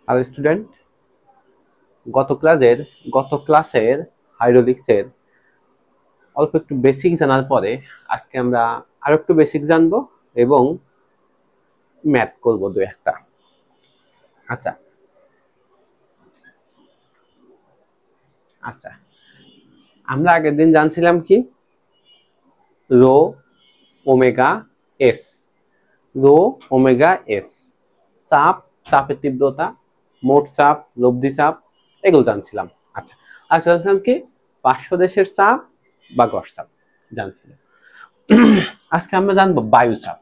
আর student, গত ক্লাসের হাইড্রোলিক্সের অল্প একটু বেসিক জানার পরে আজকে আমরা আরো একটু বেসিক জানবো এবং ম্যাথ করবো দু একটা। আচ্ছা আচ্ছা আমরা আগের দিন জানছিলাম কি rho omega S, rho omega S, চাপের তীব্রতা, মোট চাপ, লব্ধি চাপ, এগুলো জানছিলাম। আচ্ছা, আর জানছিলাম কি পার্শ্বদেশের চাপ বা গড় চাপ জানছিলাম। আজকে আমরা জানবো বায়ু চাপ।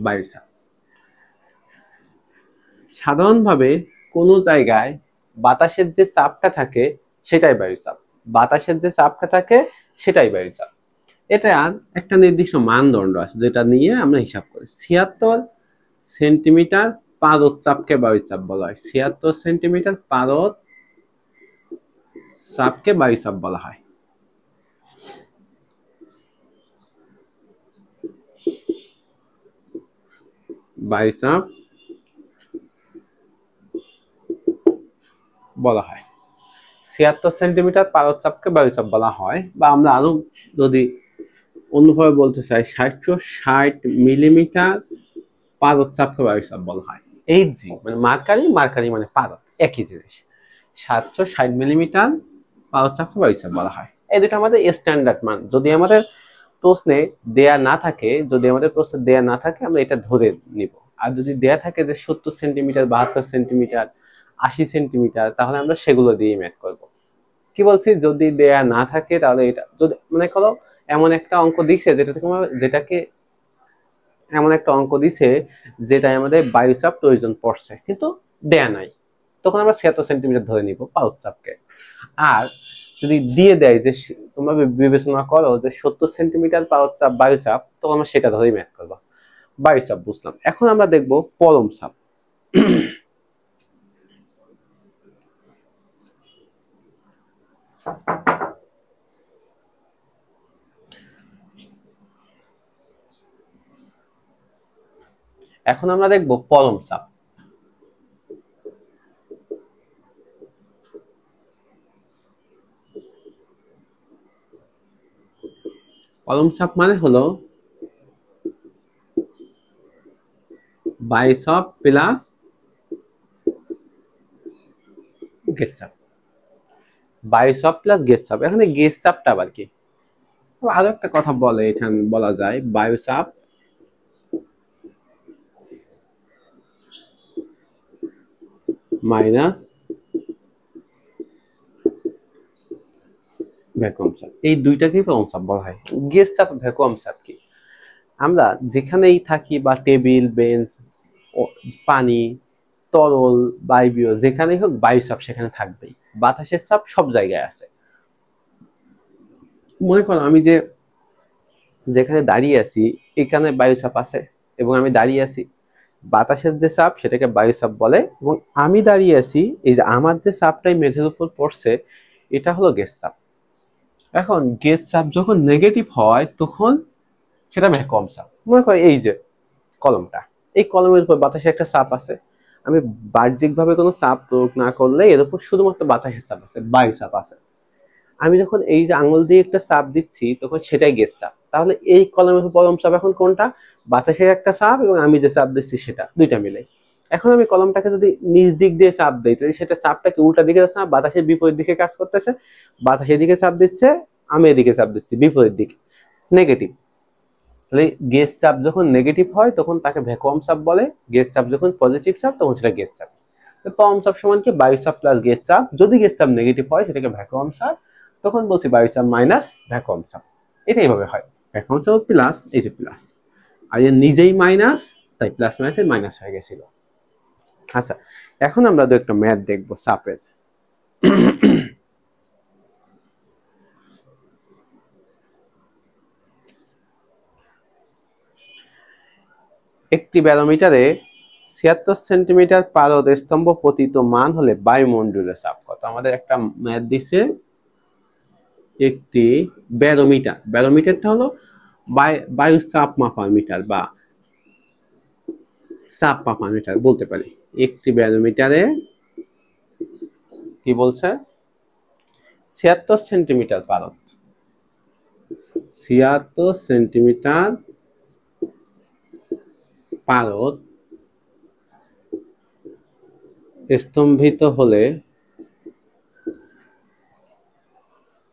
বায়ু চাপ সাধারণভাবে কোনো জায়গায় বাতাসের যে চাপটা থাকে সেটাই বায়ু চাপ, বাতাসের যে চাপটা থাকে সেটাই বায়ু চাপ। এটা একটা নির্দিষ্ট মানদণ্ড আছে যেটা নিয়ে আমরা হিসাব করি। ৭৬ সেন্টিমিটার পারদ চাপকে বায়ু চাপ বলা হয়। ৭৬ সেন্টিমিটার পারদ চাপকে বায়ু চাপ বলা হয়। বায়ু চাপ বলা হয়। ৭৬ সেন্টিমিটার পারদ চাপকে বায়ু চাপ বলা হয়, বা আমরা আরো যদি অন্যভাবে বলতে চাই ৭৬০ মিলিমিটার পারদ চাপকে বায়ু চাপ বলা হয়। এইচজি মানে মার্কারি, মার্কারি মানে পারদ, একই জিনিস। ৭৬০ মিলিমিটার পারদ চাপকে বায়ু চাপ বলা হয়। এই দুটো আমাদের স্ট্যান্ডার্ড মান। যদি আমাদের প্রশ্নে দেয়া না থাকে, আমরা এটা ধরে নিব। আর যদি দেয়া থাকে যে ৭০ সেন্টিমিটার, ৭২ সেন্টিমিটার, ৮০ সেন্টিমিটার, তাহলে আমরা সেগুলো দিয়ে ম্যাথ করব। কি বলছি, যদি দেয়া না থাকে তাহলে এটা, যদি মনে করো এমন একটা অঙ্ক দিছে এমন একটা অঙ্ক দিছে যেটাই আমাদের বায়ু চাপ প্রয়োজন পড়ছে কিন্তু দেয়া নাই, তখন আমরা ৭৬ সেন্টিমিটার ধরে নিব পারদ চাপকে। আর যদি দিয়ে দেয় যে তোমরা বিবেচনা করো যে ৭০ সেন্টিমিটার পারদ চাপ বায়ু চাপ, তখন আমরা সেটা ধরেই ম্যাথ করবো। বায়ু চাপ বুঝলাম। এখন আমরা দেখবো পরম চাপ। এখন আমরা দেখবো পরম চাপ। পরম চাপ মানে হলো বায়ু চাপ প্লাস গ্যাস চাপ। বায়ু চাপ প্লাস গ্যাস চাপ। এখানে গ্যাস চাপটা আবার কি, আরো একটা কথা বলে, এখানে বলা যায় বায়ু চাপ মাইনাস ভ্যাকুয়াম চাপ, এই দুইটাকেই পরম চাপ বলা হয়। গ্যাস চাপ, ভ্যাকুয়াম চাপ কি, আমরা যেখানেই থাকি বা টেবিল, বেঞ্চ, পানি, তরল, বায়বীয়, যেখানেই হোক বায়ু চাপ সেখানে থাকবেই। বাতাসের চাপ সব জায়গায় আছে। মনে করো আমি যেখানে দাঁড়িয়ে আছি এখানে বায়ু চাপ আছে এবং আমি দাঁড়িয়ে আছি, বাতাসের যে চাপ সেটাকে বায়ু চাপ বলে, এবং আমি দাঁড়িয়ে আছি, এই যে আমার যে চাপটাই মেঝের উপর পড়ছে এটা হলো গ্যাস চাপ। এখন গ্যাস চাপ যখন নেগেটিভ হয় তখন সেটা ভ্যাকুয়াম চাপ। মনে করো এই যে কলমটা, এই কলমের উপর বাতাসের একটা চাপ আছে, আমি বাহ্যিকভাবে কোনো চাপ প্রয়োগ না করলে এর উপর শুধুমাত্র বাতাসের চাপ আছে, বায়ু চাপ আছে। আমি যখন এই যে আঙুল দিয়ে একটা চাপ দিচ্ছি তখন সেটাই গ্যাস চাপ। তাহলে এই কলমের পরম চাপ এখন কোনটা, বাতাসের একটা চাপ এবং আমি যে চাপ দিচ্ছি সেটা, দুইটা মিলে। এখন আমি কলমটাকে যদি নিচ দিক দিয়ে চাপ দিই তাহলে সেটা চাপটাকে উল্টা দিকে যাচ্ছে না, বাতাসের বিপরীত দিকে কাজ করতেছে। বাতাসের দিকে চাপ দিচ্ছে, আমি এদিকে চাপ দিচ্ছি বিপরীত দিকে, নেগেটিভ। তাহলে গ্যাস চাপ যখন নেগেটিভ হয় তখন তাকে ভ্যাকুয়াম চাপ বলে, গ্যাস চাপ যখন পজিটিভ চাপ তখন সেটা গ্যাস চাপ। পরম চাপ সমান কি, বায়ু চাপ প্লাস গ্যাস চাপ। যদি গ্যাস চাপ নেগেটিভ হয় সেটাকে ভ্যাকুয়াম চাপ, তখন বলছি বায়ু চাপ মাইনাস ভ্যাকুয়াম চাপ। এটা এইভাবে হয়, ভ্যাকুয়াম চাপ প্লাস, এই যে প্লাস, আর এর নিজেই মাইনাস, তাই প্লাস মাইনাসের মাইনাস হয়ে গেছিল। আচ্ছা, এখন আমরা দু একটা ম্যাথ দেখবো চাপের। একটি ব্যারোমিটারে ৭৬ সেন্টিমিটার পারদ স্তম্ভ পতিত মান হলে বায়ুমণ্ডলের চাপ কত। আমাদের একটা ম্যাথ দিছে একটি ব্যারোমিটার, ব্যারোমিটারটা হলো বায়ু চাপ মাপার মিটার বা চাপ মাপার মিটার বলতে পারি। একটি ব্যারোমিটারে কি বলছে 76 সেন্টিমিটার পারদ, 76 সেন্টিমিটার পারদ স্তম্ভিত হলে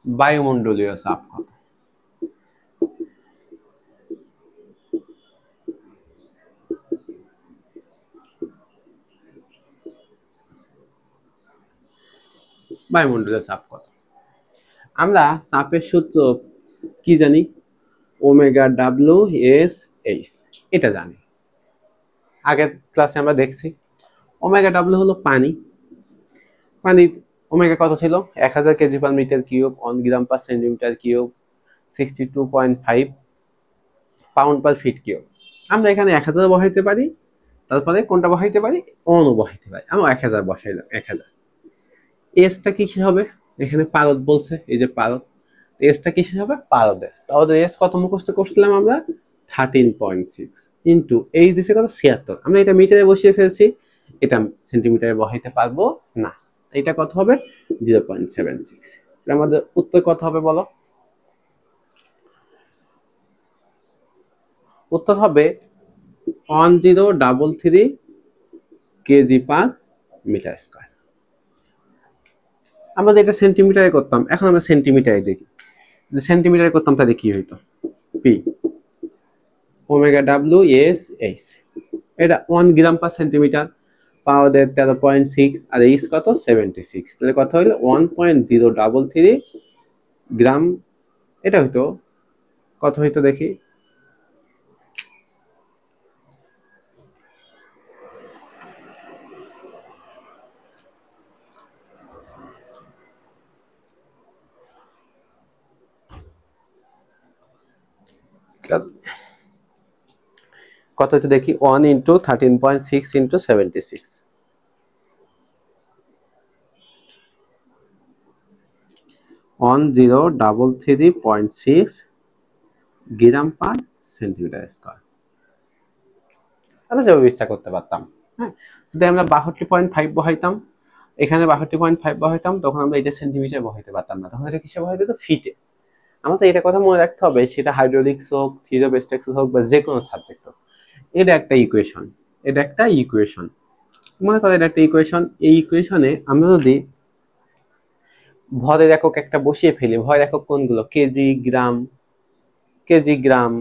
বায়ুমণ্ডলীয় চাপ কত? বায়ুমণ্ডলীয় চাপ কত? আমরা চাপের সূত্র কি জানি? ওমেগা ডাব্লিউ এস এইচ, এটা জানি, আগের ক্লাসে আমরা দেখছি। ওমেগা ডাব্লিউ হলো পানি, পানি ওমেগা কত ছিল? 1000 KG per metre cube, 1 gram per centimetre cube, 62.5 pound per feet cube. আমরা এখানে 1000 বসাইতে পারি, তারপরে কোনটা বসাইতে পারি? অণু বসাইতে পারি। আমরা 1000 বসাইলাম, 1000। এসটা কিসের হবে? এখানে পারদ বলছে, এই যে পারদ, এসটা কিসের হবে? পারদের। তাহলে এস কত মুখস্থ করছিলাম আমরা? 13.6 ইন্টু এইচ দিছে কত? 76। আমরা এটা মিটারে বসিয়ে ফেলছি, এটা সেন্টিমিটারে বসাইতে পারবো না। এটা কত হবে? 0.76। আমাদের উত্তর কত হবে বলো? উত্তর হবে 1033 কেজি পার মিটার স্কয়ার। আমরা যেটা সেন্টিমিটারে করতাম, এখন আমরা সেন্টিমিটারে দেখি। যদি সেন্টিমিটারে করতাম তাহলে কি হইতো? P omega W S H, এটা 1 গ্রাম পার সেন্টিমিটার, পাওয়ার 13.6 আর এইচ কত? 76। তাহলে কত হইলো? 1.033 গ্রাম। এটা হইতো কত হইতো দেখি? কত হইতো দেখি? 1 ইন্টু 13.6 ইন্টু 76, 1033.6 গ্রাম পার সেন্টিমিটার স্কয়ার। আমরা যেভাবে ইচ্ছা করতে পারতাম। হ্যাঁ, যদি আমরা 62.5 বহাইতাম, এখানে 62.5 বহাইতাম, তখন আমরা এটা সেন্টিমিটার বহাইতে পারতাম না, তখন এটা কিসে বহাইতে হতো? ফিটে। আমাদের এটা কথা মনে রাখতে হবে, সেটা হাইড্রোলিক্স হোক, থিওরি-বেসড হোক বা যে কোনো সাবজেক্ট হোক, এটা একটা ইকুয়েশন, এটা একটা ইকুয়েশন। মনে করেন এটা একটা ইকুয়েশন, এই ইকুয়েশনে আমরা যদি ভরের একক একটা বসিয়ে ফেলি, ভরের একক কোনগুলো? কেজি, গ্রাম, কেজি, গ্রাম,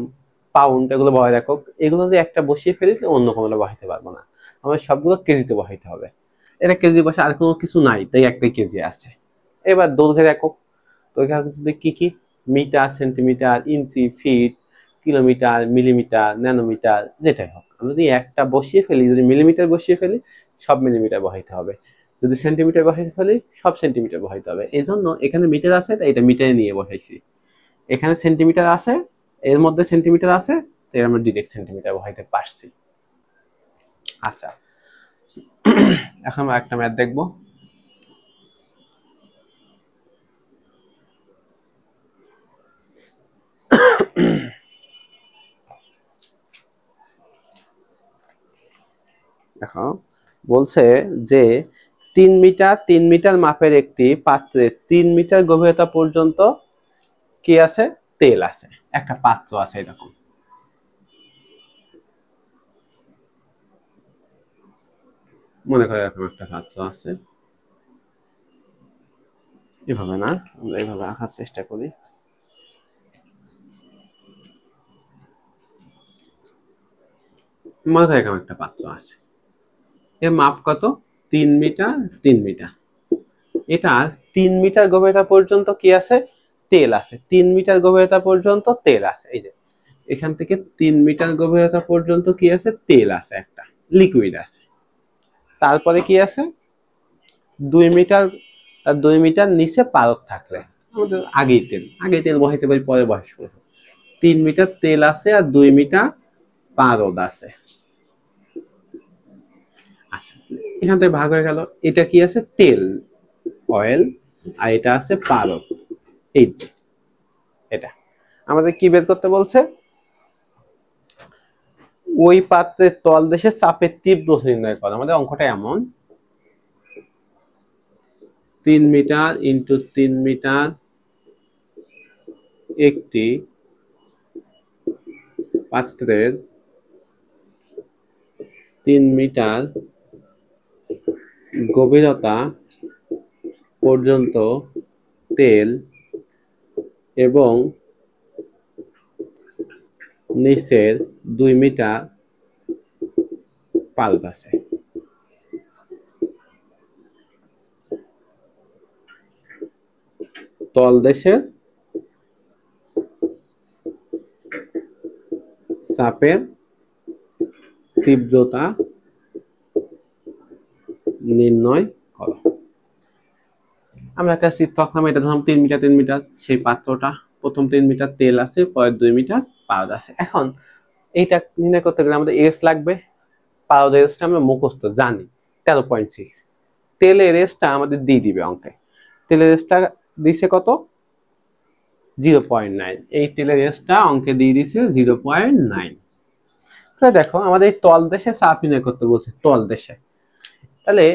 পাউন্ড, এগুলো ভরের একক। এগুলো যদি একটা বসিয়ে ফেলি অন্য কোনোটা বসাইতে পারবো না, আমাদের সবগুলো কেজিতে বসাইতে হবে। এটা কেজি বসে, আর কোনো কিছু নাই, তাই একটাই কেজি আছে। এবার দৈর্ঘ্যের একক, দৈর্ঘ্যের একক যদি কি কি? মিটার, সেন্টিমিটার, ইঞ্চি, ফিট, কিলোমিটার, মিলিমিটার, ন্যানোমিটার, যেটাই হোক। আমরা যদি একটা বসিয়ে ফেলি, যদি মিলিমিটার বসিয়ে ফেলি, সব মিলিমিটার বসাইতে হবে। যদি সেন্টিমিটার বসাইতে ফেলি, সব সেন্টিমিটার বসাইতে হবে। এই জন্য এখানে মিটার আছে, তাই এটা মিটারে নিয়ে বসাইছি। এখানে সেন্টিমিটার আছে, এর মধ্যে সেন্টিমিটার আছে, তাই আমরা ডিরেক্ট সেন্টিমিটার বসাইতে পারছি। আচ্ছা, এখন আমরা একটা ম্যাথ দেখবো। দেখো, বলছে যে 3 মিটার মাপের একটি পাত্রে 3 মিটার গভীরতা পর্যন্ত কি আছে? তেল আছে। একটা পাত্র আছে এরকম, মনে করে এরকম একটা পাত্র আছে। এভাবে না, আমরা এইভাবে আঁকার চেষ্টা করি। মনে করে এরকম একটা পাত্র আছে, এর মাপ কত? 3 মিটার, 3 মিটার। এটা 3 মিটার গভীরতা পর্যন্ত কি আছে? তেল আছে। 3 মিটার গভীরতা পর্যন্ত তেল আছে। এই যে এখান থেকে 3 মিটার গভীরতা পর্যন্ত কি আছে? তেল আছে, একটা লিকুইড আছে। তারপরে কি আছে? 2 মিটার, আর 2 মিটার নিচে পারদ থাকলে, আমাদের আগেই তেল বসাইতে পারি, পরে বসাই করব। 3 মিটার তেল আছে আর 2 মিটার পারদ আছে। আচ্ছা, এখান থেকে ভাগ হয়ে গেল। এটা কি আছে? তেল, অয়েল, আর এটা আছে পারদ। এই যে এটা আমাদের কি বের করতে বলছে, ওই পাত্রের তলদেশে চাপের তীব্রতা নির্ণয় করা। আমাদের অঙ্কটা এমন, 3 মিটার ইন্টু 3 মিটার একটি পাত্রের 3 মিটার গভীরতা পর্যন্ত তেল এবং নিচের 2 মিটার পাল্প আছে। তলদেশের চাপের তীব্রতা নির্ণয় করো। আমরা একটা চিত্র আঁকলাম, এটা ধরলাম 3 মিটার 3 মিটার, সেই পাত্রটা প্রথম 3 মিটার তেল আছে, পরের 2 মিটার পাউডার আছে। এখন এইটা নির্ণয় করতে গেলে আমাদের এস লাগবে। পাউডার এসটা আমরা মুখস্থ জানি 13.6। তেলের এসটা আমাদের দিয়ে দিবে অঙ্কে। তেলের এসটা দিছে কত, 0.9। এই তেলের এসটা অঙ্কে দিয়ে দিছে 0.9। তো দেখো আমাদের এই তলদেশে চাপ নির্ণয় করতে বলছে, তলদেশে। তাহলে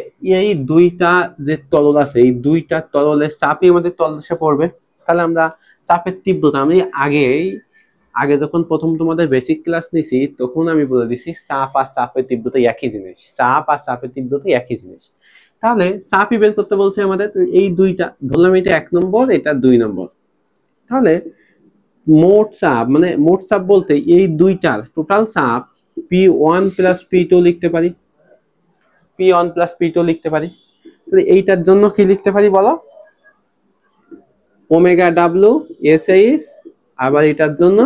এই দুইটা যে তরল আছে, এই দুইটা তরলের চাপই আমাদের তলদেশে পড়বে। তাহলে আমরা চাপের তীব্রতা, আমি আগে যখন প্রথম তোমাদের বেসিক ক্লাস নিছি তখন আমি বলে দিছি চাপ আর চাপের তীব্রতা একই জিনিস, চাপ আর চাপের তীব্রতা একই জিনিস। তাহলে চাপই বের করতে বলছে আমাদের, এই দুইটা ধরলাম, এটা 1 নম্বর, এটা 2 নম্বর। তাহলে মোট চাপ, মানে মোট চাপ বলতে এই দুইটার টোটাল চাপ P1 প্লাস P2 লিখতে পারি, P1 প্লাস P2 লিখতে পারি। তাহলে এইটার জন্য কি লিখতে পারি বলো, ওমেগা ডাব্লিউ এসএইচ, আবার এটার জন্য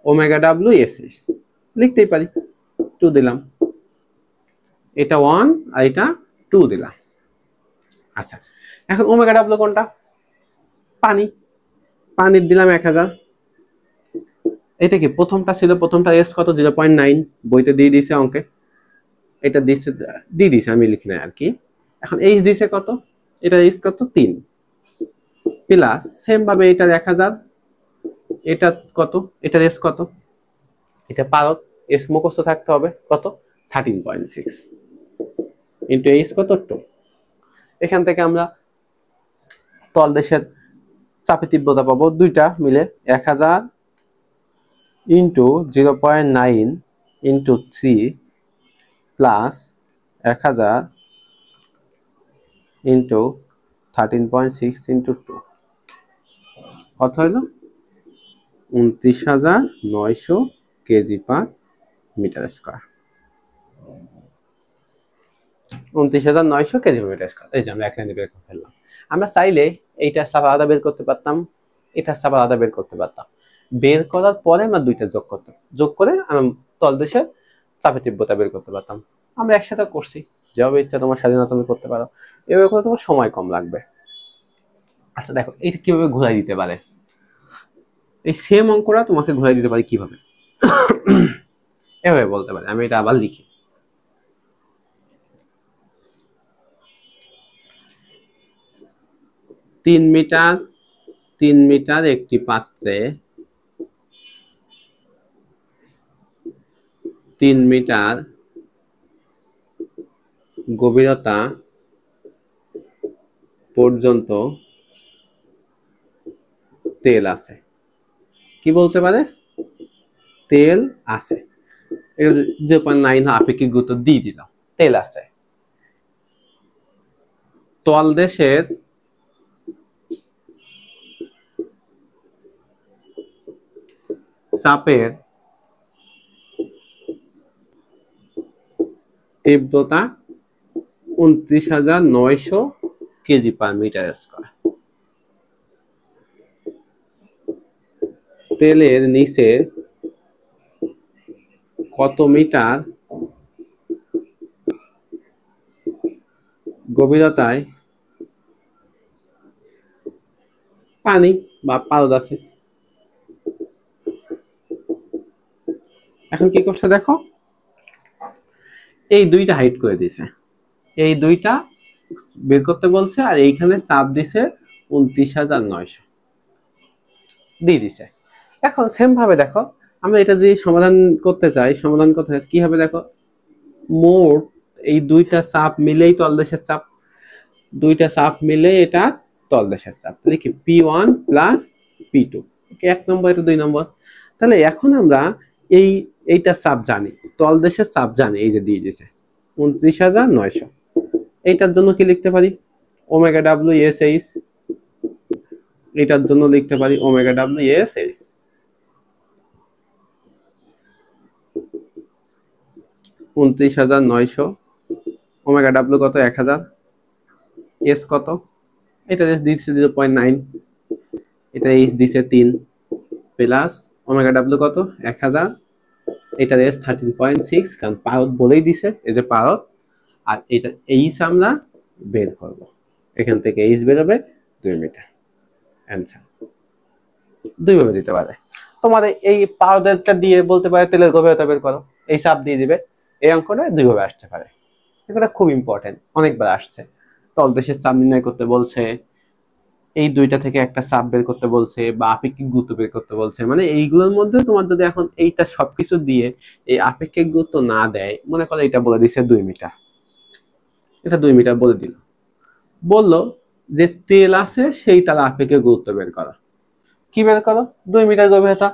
ওমেগা ডাব্লিউ এসএইচ লিখতেই পারি। 2 দিলাম, এটা 1 আর এটা 2 দিলাম। আচ্ছা, এখন ওমেগা ডাব্লিউ কোনটা, পানি, পানির দিলাম 1000। এটা কি প্রথমটা ছিল, প্রথমটা এস কত, 0.9, বইতে দিয়ে দিয়েছে অঙ্কে, এটা দিছে দিয়ে দিছে, আমি লিখি না আর কি। এখন এইচ দিছে কত, এটা এইচ কত 3, প্লাস সেম ভাবে এটা 1000, এটা কত, এটা এস কত, এটা পারত এস মুখস্থ থাকতে হবে কত, 13.6 ইন্টু এইচ কত 2। এখান থেকে আমরা তলদেশের চাপের তীব্রতা পাবো দুইটা মিলে, 1000 into 0.9 into 3 plus 1000 into 13.6 into 2, কত হইল, 29,900 KG per metre square. 29,900 KG per metre square. এই যে আমরা এক লাইনে বের করে ফেললাম। আমরা চাইলে এইটা চাপ আলাদা বের করতে পারতাম, এটা চাপ আলাদা বের করতে পারতাম। বের করার পরে আমরা দুইটা যোগ করতাম, যোগ করে আমরা তলদেশের চাপের তীব্রতা বের করতে পারতাম। আমরা একসাথে করছি, যেভাবে ইচ্ছা তোমার স্বাধীনতা তুমি করতে পারো, এভাবে করে তোমার সময় কম লাগবে। আচ্ছা দেখো এটা কিভাবে ঘুরাই দিতে পারে, এই সেম অঙ্কটা তোমাকে ঘুরাই দিতে পারি কিভাবে, এভাবে বলতে পারে। আমি এটা আবার লিখি, তিন মিটার একটি পাত্রে 3 মিটার গভীরতা পর্যন্ত তেল আছে। কি বলতে পারে, তেল আছে। 0.9 আপেক্ষিক গুরুত্ব দিয়ে দিলাম, তেল আছে। তলদেশের চাপের তীব্রতা 29,900 কেজি পার মিটার স্কয়ার। তেলের নিচে কত মিটার গভীরতায় পানি বা পারদ আছে। এখন কি করছে দেখো, এই দুইটা হাইড করে দিছে, এই দুইটা বের করতে বলছে, আর এইখানে চাপ দিছে 29,900। দিয়ে দিছে। এখন সেম ভাবে দেখো আমরা এটা যদি সমাধান করতে চাই, সমাধান করতে কি হবে দেখো, মোট এই দুইটা চাপ মিলেই তলদেশের চাপ, দুইটা চাপ মিলে এটা তলদেশের চাপ, তাহলে কি P1 প্লাস P2, এক নম্বর এটা 2 নম্বর। তাহলে এখন আমরা এইটা চাপ জানি, তলদেশের চাপ জানি, এই যে দিয়ে দিয়েছে 29,900। এইটার জন্য কি লিখতে পারি, ওমেগা ডাব্লিউ এস এইচ, এটার জন্য লিখতে পারি omega W S H. 29,900, omega W কত 1000, এস কত, এটা এস দিচ্ছে 0.9, এটা এইচ দিছে 3, প্লাস ওমেগা ডাব্লিউ কত 1000, এটা এস 13.6, কারণ পারদ বলেই দিছে এই যে পারদ। আর এটা এইচ আমরা বের করব, এখান থেকে এইচ বেরোবে 2 মিটার। অ্যান্সার দুইভাবে দিতে পারে। তোমাদের এই পারদটা দিয়ে বলতে পারে তেলের গভীরতা বের করো, এই চাপ দিয়ে দিবে। এই অঙ্কটা দুইভাবে আসতে পারে, এটা খুব ইম্পর্টেন্ট, অনেকবার আসছে। তলদেশের চাপ নির্ণয় করতে বলছে, এই দুইটা থেকে একটা চাপ বের করতে বলছে, বা আপেক্ষিক গুরুত্ব বের করতে বলছে। মানে এইগুলোর মধ্যে তোমার যদি এখন এইটা সবকিছু দিয়ে এই আপেক্ষিক গুরুত্ব না দেয়, মনে করো এটা বলে দিছে 2 মিটার, এটা 2 মিটার বলে দিল, বললো যে তেল আছে সেই তাহলে আপেক্ষিক গুরুত্ব বের করো। কি বের করো, 2 মিটার গভীরতা,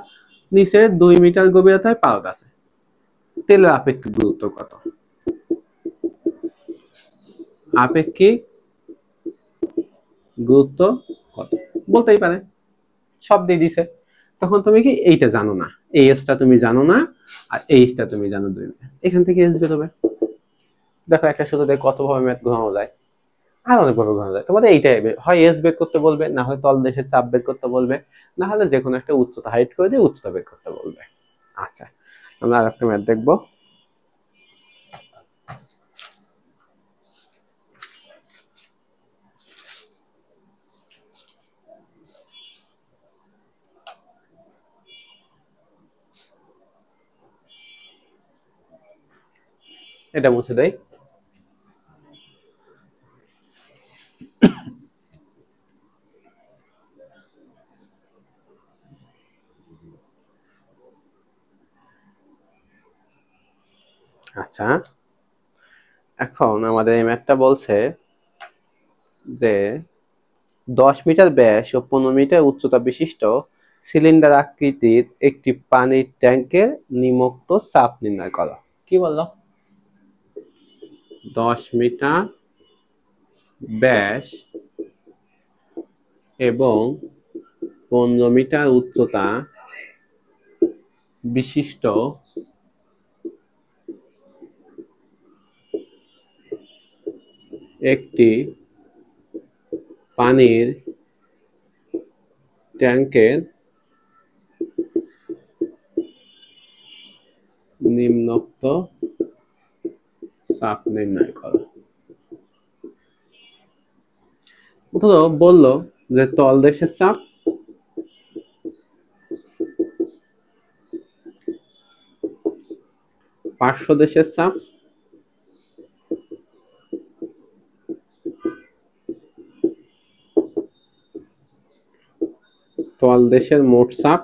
নিচে 2 মিটার গভীরতায় পারদ আছে, তেলের আপেক্ষিক গুরুত্ব কত, আপেক্ষিক গুরুত্ব কত বলতেই পারে, সব দিয়ে দিছে। তখন তুমি কি এইটা জানো না, এই এসটা তুমি জানো না, আর এইটা তুমি জানো 2 মিটার, এখান থেকে এস বেরোবে। দেখো একটা সূত্র কত ভাবে ম্যাথ ঘোরানো যায়, আর অনেক ভাবে ঘোরানো যায়। তোমাদের এইটাই হয় এস বের করতে বলবে, না হয় তলদেশের চাপ বের করতে বলবে, না হলে যে কোনো একটা উচ্চতা হাইট করে দিয়ে উচ্চতা বের করতে বলবে। আচ্ছা, আমরা আর একটা ম্যাথ দেখবো। এটা মুছে দেই। আচ্ছা, এখন আমাদের এই ম্যাথটা বলছে যে 10 মিটার ব্যাস ও 15 মিটার উচ্চতা বিশিষ্ট সিলিন্ডার আকৃতির একটি পানির ট্যাঙ্কের নিম্নোক্ত চাপ নির্ণয় করো। কি বললো, 10 মিটার ব্যাস এবং 15 মিটার উচ্চতা বিশিষ্ট একটি পানির ট্যাঙ্কের নিম্নোক্ত চাপ নির্ণয় করো। ধরো বললো যে তলদেশের চাপ, পার্শ্বদেশের চাপ, তলদেশের মোট চাপ,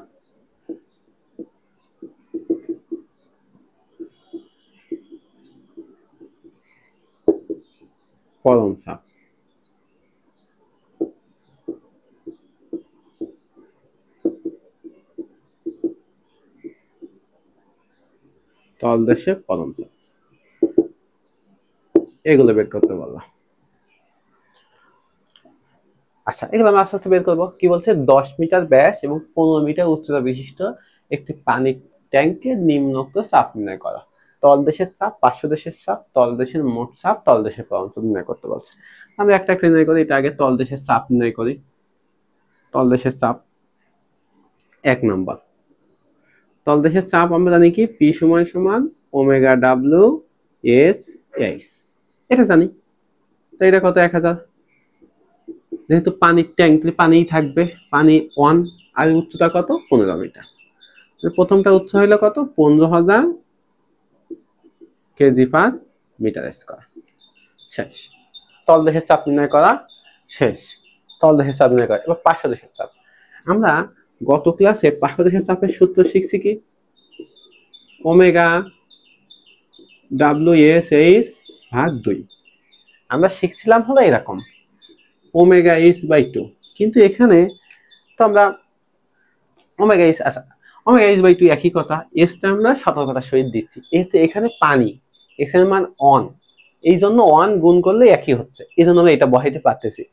পরম চাপ। তলদেশে পরম চাপ, এগুলো বের করতে বললাম। আচ্ছা, এগুলো আমরা আস্তে আস্তে বের করবো। কি বলছে, 10 মিটার ব্যাস এবং 15 মিটার উচ্চতা বিশিষ্ট একটি পানির ট্যাঙ্কের নিম্নোক্ত চাপ নির্ণয় করা। তলদেশের চাপ, পার্শ্বদেশের চাপ, তলদেশের মোট চাপ, তলদেশের পরম চাপ নির্ণয় করতে বলছে। আমরা একটা একটা নির্ণয় করি। এটা আগে তলদেশের চাপ নির্ণয় করি। তলদেশের চাপ 1 নম্বর, তলদেশের চাপ আমরা জানি কি, পি সমান সমান ওমেগা ডাব্লিউ এস এইচ, এটা জানি। তো এটা কত, 1000। যেহেতু পানির ট্যাঙ্ক, পানিই থাকবে, পানি 1, আর উচ্চতা কত, 15 মিটার। প্রথমটা উচ্চ হইলো কত, 15,000 কেজি পার মিটার স্কয়ার। শেষ, তলদেশের চাপ নির্ণয় করা শেষ। তলদেশের চাপ নির্ণয় করা। এবার পার্শ্বদেশের চাপ, আমরা গত ক্লাসে পার্শ্বদেশের চাপের সূত্র শিখছি কি? ওমেগা WS ভাগ 2। আমরা শিখছিলাম হলো এরকম ওমেগা H/2, কিন্তু এখানে তো আমরা ওমেগা H, আচ্ছা ওমেগা H/2 একই কথা, এসটা আমরা সতর্কতার সহিত দিচ্ছি, এখানে পানি, এস এর মান অন, এই জন্য ওয়ান গুণ করলে একই হচ্ছে, এই জন্য আমরা এটা বসাইতে পারতেছি।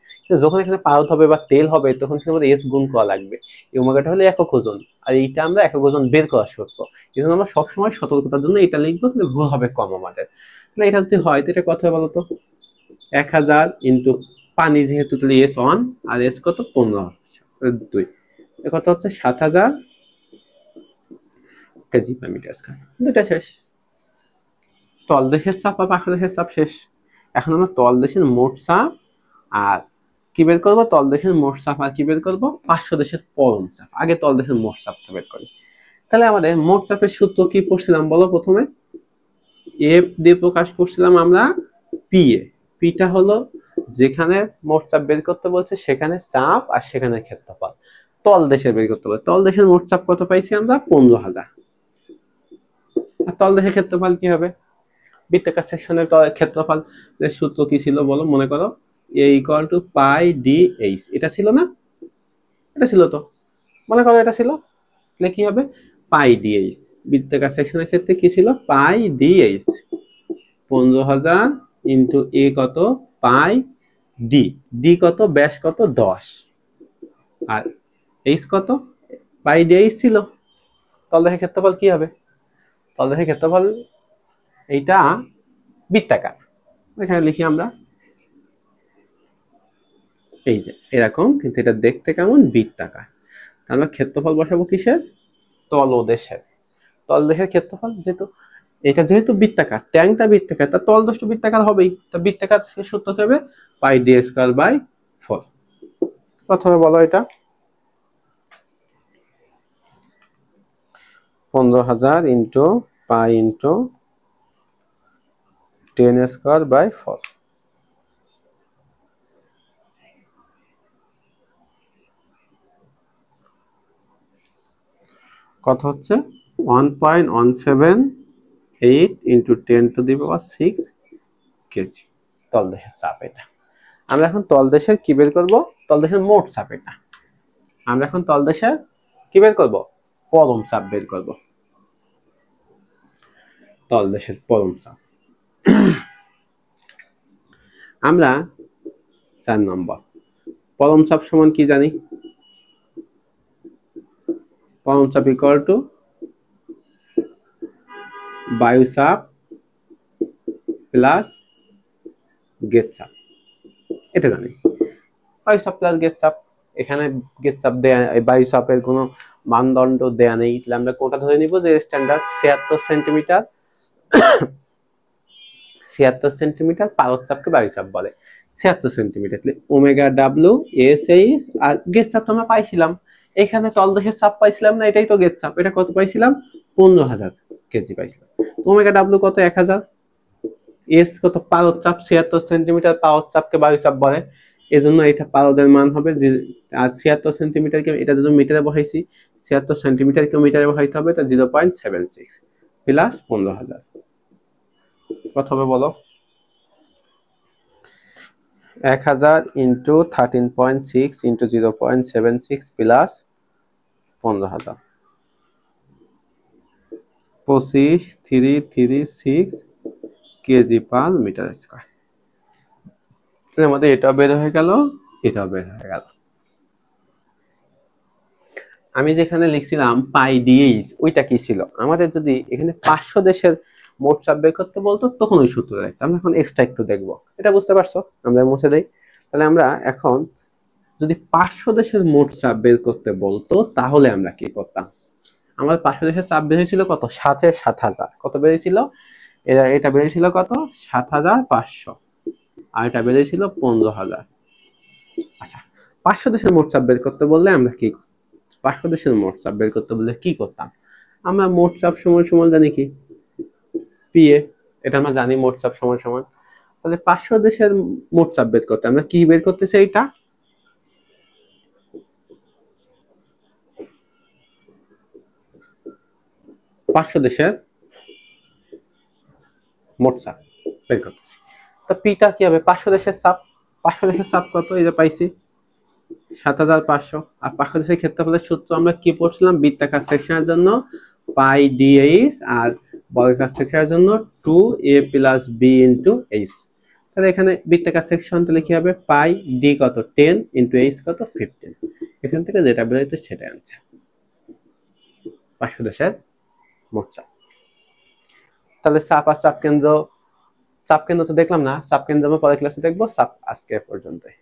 যখন এখানে পারদ হবে বা তেল হবে তখন কিন্তু আমাদের এস গুণ করা লাগবে। এই ওমেগাটা হলে একক ওজন, আর এইটা আমরা একক ওজন বের করার সূত্র, এই জন্য আমরা সবসময় সতর্কতার জন্য এটা লিখবো, তাহলে ভুল হবে কম আমাদের। তাহলে এটা যদি হয় তো এটা কত হবে বলতো, 1000 ইন্টু পানি যেহেতু, তাহলে এস ওয়ান আর এস কত 15/2, কত হচ্ছে 7000 কেজি পার মিটার স্কয়ার। দুটা শেষ। তলদেশের চাপ আর পার্শ্বদেশের চাপ শেষ। এখন আমরা তলদেশের মোট চাপ আর কি বের করবো, তলদেশের মোট চাপ আর কি বের করবো, পার্শ্বদেশের পরম চাপ। আগে তলদেশের মোট চাপটা বের করি। তাহলে আমাদের মোট চাপের সূত্র কি পড়ছিলাম বলো? প্রথমে এফ দিয়ে প্রকাশ করছিলাম আমরা পিএ। পিটা হলো যেখানে মোট চাপ বের করতে বলছে সেখানে চাপ আর সেখানে ক্ষেত্রফল। তলদেশের বের করতে বলছে, তলদেশের মোট চাপ কত পাইছি আমরা? 15000। আর তলদেশের ক্ষেত্রফল কি হবে? বৃত্তাকার সেকশনের ক্ষেত্রফল সূত্র কি ছিল বলো, মনে করো A = পাই DH, এটা ছিল না? এটা ছিল তো, মনে করো এটা ছিল, তাহলে কি হবে পাই DH। বৃত্তাকার সেকশনের ক্ষেত্রে কি ছিল? পাই DH। 15000 ইন্টু A কত? পাই ডি, ডি কত? ব্যাস কত? 10, আর H কত? পাই DH ছিল। তলদেশের ক্ষেত্রফল কি হবে? তলদেশের ক্ষেত্রফল এইটা বৃত্তাকার, এখানে লিখি আমরা এই যে এরকম, কিন্তু এটা দেখতে কেমন? বৃত্তাকার। আমরা ক্ষেত্রফল বসাবো কিসের? তলদেশের। তলদেশের ক্ষেত্রফল এটা যেহেতু বৃত্তাকার, ট্যাংটা বৃত্তাকার, তার তলদেশটা বৃত্তাকার হবেই। তা বৃত্তাকার সূত্র হবে পাই D²/4। প্রথমে বলো এটা 15000 ইন্টু পাই ইন্টু 10²/4। কত হচ্ছে? 1.178 ইন্টু 10⁶ কেজি তলদেশের চাপ। এটা আমরা এখন তলদেশের কি বের করবো? তলদেশের মোট চাপ। এটা আমরা এখন তলদেশের কি বের করবো? পরম চাপ বের করবো। তলদেশের পরম চাপ আমরা 4 নম্বর পরম চাপ সমান কি জানি? পরম চাপ ইকুয়াল টু বায়ু চাপ প্লাস গেজ চাপ, এটা জানি। বায়ু চাপ প্লাস গেজ চাপ, এখানে গেজ চাপ দেয়া, বায়ু চাপের কোনো মানদণ্ড দেয়া নেই, তাহলে আমরা কোনটা ধরে নিব যে স্ট্যান্ডার্ড 76 সেন্টিমিটার। 76 সেন্টিমিটার পারদ চাপকে বায়ু চাপ বলে। 76 সেন্টিমিটার, তাহলে ওমেগা WS আর গেজ চাপ আমরা পাইছিলাম, এখানে তলদেশের চাপ পাইছিলাম না, এটাই তো গেজ চাপ। এটা কত পাইছিলাম? 15000 কেজি পাইছিলাম। ওমেগা W কত? 1000। এস কত? পারদ চাপ 76 সেন্টিমিটার, পারদ চাপকে বায়ু চাপ বলে, এজন্য এটা পারদের মান হবে যে, আর 76 সেন্টিমিটারকে এটা যদি মিটারে বসাইছি, 76 সেন্টিমিটারকে মিটারে বসাইতে হবে, তা 0.76 প্লাস 15000। কত হবে বলো? 1000 into 13.6 into 0.76 plus 15000, 25336 KG per metre square. আমাদের এটা বের হয়ে গেল, এটা বের হয়ে গেল। আমি যেখানে লিখছিলাম পাই ডিএইচ, ওইটা কি ছিল? আমাদের যদি এখানে 500 দেশের মোট চাপ বের করতে বলতো তখন ওই সূত্র রাখতাম। আমরা এখন এক্সট্রা একটু দেখবো, এটা বুঝতে পারছো? আমরা মুছে দেই। তাহলে আমরা এখন যদি 500 দেশের মোট চাপ বের করতে বলতো তাহলে আমরা কি করতাম? আমার 500 দেশের চাপ বের হয়েছিল কত? 7000। কত বেরিয়েছিল? এটা বেরিয়েছিল কত? 7500, আর এটা বেরিয়েছিল 15000। আচ্ছা, 500 দেশের মোট চাপ বের করতে বললে আমরা কি, 500 দেশের মোট চাপ বের করতে বললে কি করতাম? আমরা মোট চাপ সমান সমান জানি কি? পিএ, এটা আমরা জানি মোট চাপ সমান সমান। তাহলে 500 দেশের মোট চাপ বের করতে আমরা কি বের করতেছি? এইটা 500 দেশের মোট চাপ বের করতেছি। তো পিটা কি হবে? 500 দেশের চাপ। 500 দেশের চাপ কত? এই যে পাইছি 7500। আর 500 দেশের ক্ষেত্রফলের সূত্র আমরা কি পড়ছিলাম বৃত্তাকার সেকশনের জন্য? পাই ডিএইচ, আর বর্গাকার সেকশনের জন্য 2a plus B into H. তাহলে এখানে বৃত্তাকার সেকশন তাহলে কি হবে? পাই ডি কত? 10 ইন্টু এইচ কত? 15। এখান থেকে যেটা বেরোয় সেটাই আনসার। 500 দেশের মোট চাপ। তাহলে চাপ আর চাপ কেন্দ্র তো দেখলাম না, চাপ কেন্দ্র আমরা পরের ক্লাসে দেখবো। চাপ আজকে পর্যন্তই।